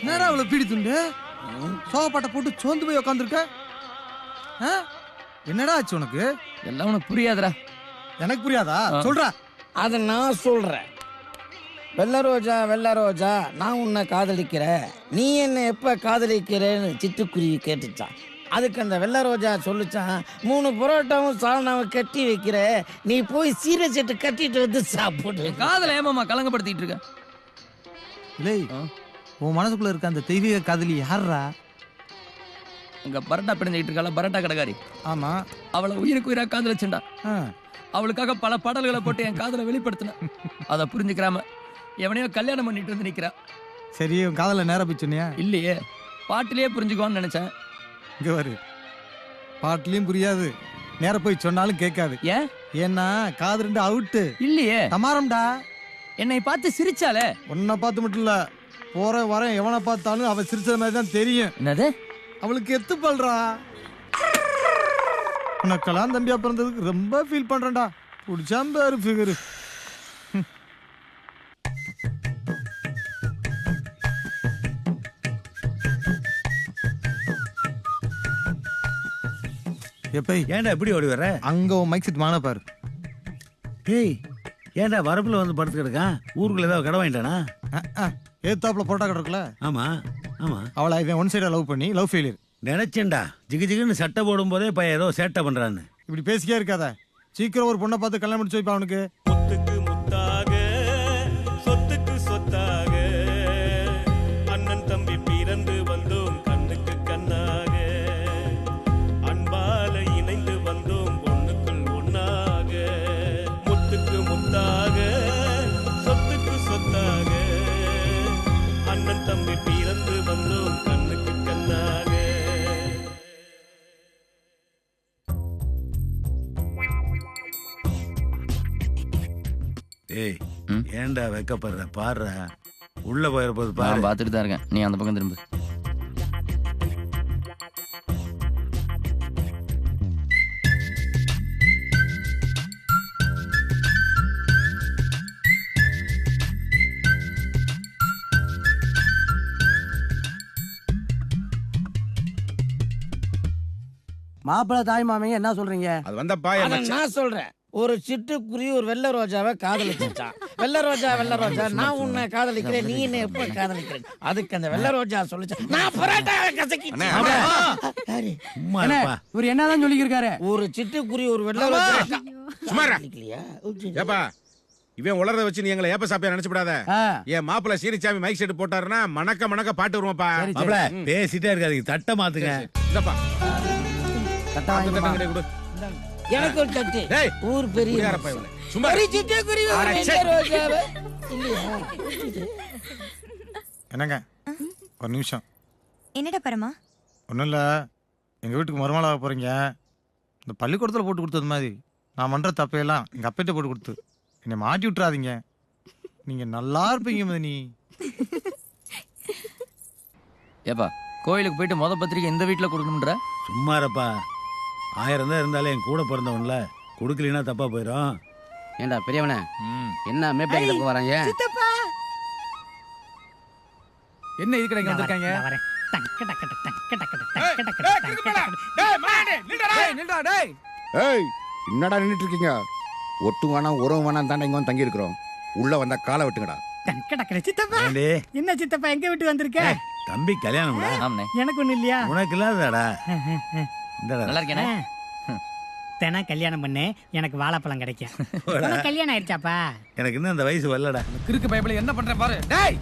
என்னடா அவ்வளவு பீடித்துண்டு சோகப்பட்ட போட்டு சோர்ந்து போய் உட்காந்துருக்க. என்னடா ஆச்சு உனக்கு? எல்லாம் உனக்கு புரியாதுடா. எனக்கு புரியாதா? சொல்றா. அதை நான் சொல்றேன். வெள்ளை ரோஜா நான் உன்னை காதலிக்கிறேன், நீ என்ன எப்ப காதலிக்கிறேன்னு சிட்டுக்குருவி கேட்டுச்சான். அதுக்கு அந்த வெள்ளை ரோஜா சொல்லிச்சான், 3 புரோட்டாவும் சால்னாவும் கட்டி வைக்கிற, நீ போய் சீரை செட்டு கட்டிட்டு வந்து சாப்பிடு. காதல ஏமாமா கலங்கப்படுத்திட்டு இருக்க? இல்லை, உன் மனசுக்குள்ள இருக்க அந்த தெய்வீக காதலி யாரா? அங்க பரோட்டா பிடிஞ்சிட்டு இருக்கால பரோட்டா கடைக்காரி. ஆமா, அவளை உயிருக்கு உயிரா காதலிச்சுண்டா. அவளுக்காக பல பாடல்களை போட்டு என் காதலை வெளிப்படுத்தினேன். அதை புரிஞ்சுக்கிறாம எவனையோ கல்யாணம் பண்ணிட்டு வந்து நிக்கிறா. சரி, உன் காதல நேரம் போய் சொன்னியா? இல்லையே, பாட்டிலேயே புரிஞ்சுக்குவான்னு நினைச்சேன். இங்க வரு, பாட்டுலயும் புரியாது, நேர போய் சொன்னாலும் கேட்காது. ஏன்? ஏன்னா காது 2 அவுட்டு. இல்லையே, தமாரம்டா. என்னை பார்த்து சிரிச்சாலே. உன்னை பார்த்து மட்டும் இல்ல, போற வர எவனை பார்த்தாலும் அவ சிரிச்ச மாதிரி தான் தெரியும். என்னது? அவளுக்கு எத்துப்பல்றா. உனக்கெல்லாம் தம்பியா பிறந்ததுக்கு ரொம்ப ஃபீல் பண்றேன்டா. புடிச்சாம்பாரு ஃபிகரு. எப்ப ஏன்டா எப்படி ஓடி வர? அங்க உன் மைக் செட் வாங்கின பாரு. டேய், ஏன்டா வரப்புல வந்து படுத்து கிடக்கான்? ஊருக்குள்ள ஏதாவது கடை வாங்கிட்டானா? ஏத்தாப்புல போட்டா கிடக்குல. ஆமா ஆமா, அவளை இவன் ஒன் சைடா லவ் பண்ணி லவ் ஃபெயிலியர். நினைச்சேன்டா ஜிகு ஜிகுன்னு சட்டை போடும் போதே பையன் ஏதோ சேட்டை பண்றான்னு. இப்படி பேசிக்கே இருக்காத, சீக்கிரம் ஒரு பொண்ணை பார்த்து கல்யாணம் முடிச்சு வைப்பா அவனுக்கு. முத்துக்கு முத்தாக சொத்துக்கு சொத்தாக அண்ணன் தம்பி பிறந்து வந்தோம் கண்ணுக்கு கண்ணாக, அன்பால இணைந்து வந்தோம் பொண்ணுக்குள் ஒன்னாக. முத்துக்கு முத்தாக சொத்துக்கு சொத்தாக அண்ணன் தம்பி பிறந்து வந்தோம் கண்ணுக்கு கண்ணாக. ஏய், ஏன்டா வைக்கப்படுற? பாடுற உள்ள போயிருப்பது பாரு. நான் பார்த்துட்டு தான் இருக்கேன், நீ அந்த பக்கம் திரும்பு. மாப்பிள்ளை தாய் மாமைங்க என்ன சொல்றீங்க? அது வந்தப்பா அதை நான் சொல்றேன். ஒரு சிட்டுக்குருவி ஒரு வெள்ளை ரோஜாவை காதலிச்சான். வெள்ளை ரோஜா நான் உன்னை காதலிக்கிறேன், நீ என்ன எப்ப காதலிக்கிறேன். அதுக்கு அந்த வெள்ளை ரோஜா சொல்லிச்சான், நான் பரோட்டா கசக்கி. இவர் என்னதான் சொல்லியிருக்காரு? ஒரு சிட்டுக்குருவி ஒரு வெள்ளை ரோஜா சுமாரா இல்லையா? ஏப்பா, இவன் உளறத வச்சு நீ எங்களை ஏப்ப சாப்பியா நினைச்சுடாத. என் மாப்பிள்ள சீனிச்சாமி மைக் செட் போட்டாருன்னா மணக்க மணக்க பாட்டு வருவாப்பா. மாப்ள, பேசிட்டே இருக்காதீங்க, தட்டை மாத்துங்க. இந்தப்பா எனக்கு ஒரு தட்டு. டேய், ஊர் பெரிய யாரப்பா இவனே? சும்மா ஒரு சிட்டுக்குருவி ஒரு வெள்ளை ரோஜாவை இல்லையா? என்னங்க, ஒரு நிமிஷம். என்னடா பரமா? ஒன்றும் இல்லை, எங்கள் வீட்டுக்கு மருமகளாக போகிறீங்க. இந்த பள்ளிக்கூடத்தில் போட்டு கொடுத்தது மாதிரி நான் பண்ணுற தப்பையெல்லாம் எங்கள் அப்பையிட்ட போட்டு கொடுத்து என்னை மாட்டி விட்டுறாதீங்க. நீங்கள் நல்லா இருப்பீங்க மதனி. ஏப்பா, கோயிலுக்கு போயிட்டு மொத பத்திரிக்கை இந்த வீட்டில் கொடுக்கணும்ன்ற? சும்மா இருப்பா, 1000 தான் இருந்தாலே என் கூட பிறந்தவன்ல, கொடுக்கலனா தப்பா போயிடும். ஏண்டா பெரியவனே, என்ன மேப்பிள்ளைக்கு வராங்க? என்ன இது கடைக்கு வந்திருக்காங்க? ஏய், என்னடா நின்னுட்டு இருக்கீங்க? ஒட்டு வேணாம் உறவு வேணாம் தானே இங்க வந்து தங்கி இருக்கிறோம். உள்ள வந்தா காலை வெட்டுங்கடா. சித்தப்பா, ஏண்டி, என்ன சித்தப்பா எங்க விட்டு வந்திருக்க? தம்பி கல்யாணம்டா. ஆமாண்ணே. எனக்கு ஒண்ணு இல்லையா? உனக்கு இல்லாதடா. நல்லா இருக்கேனே. தினம் கல்யாணம் பண்ணு, எனக்கு வாழைப்பழம் கிடைக்கும். உனக்கு கல்யாணம் ஆயிடுச்சாப்பா? எனக்கு இன்னும் அந்த வயசு வரலடா. கிறுக்கு பைபிள் என்ன பண்றேன் பாரு. டேய்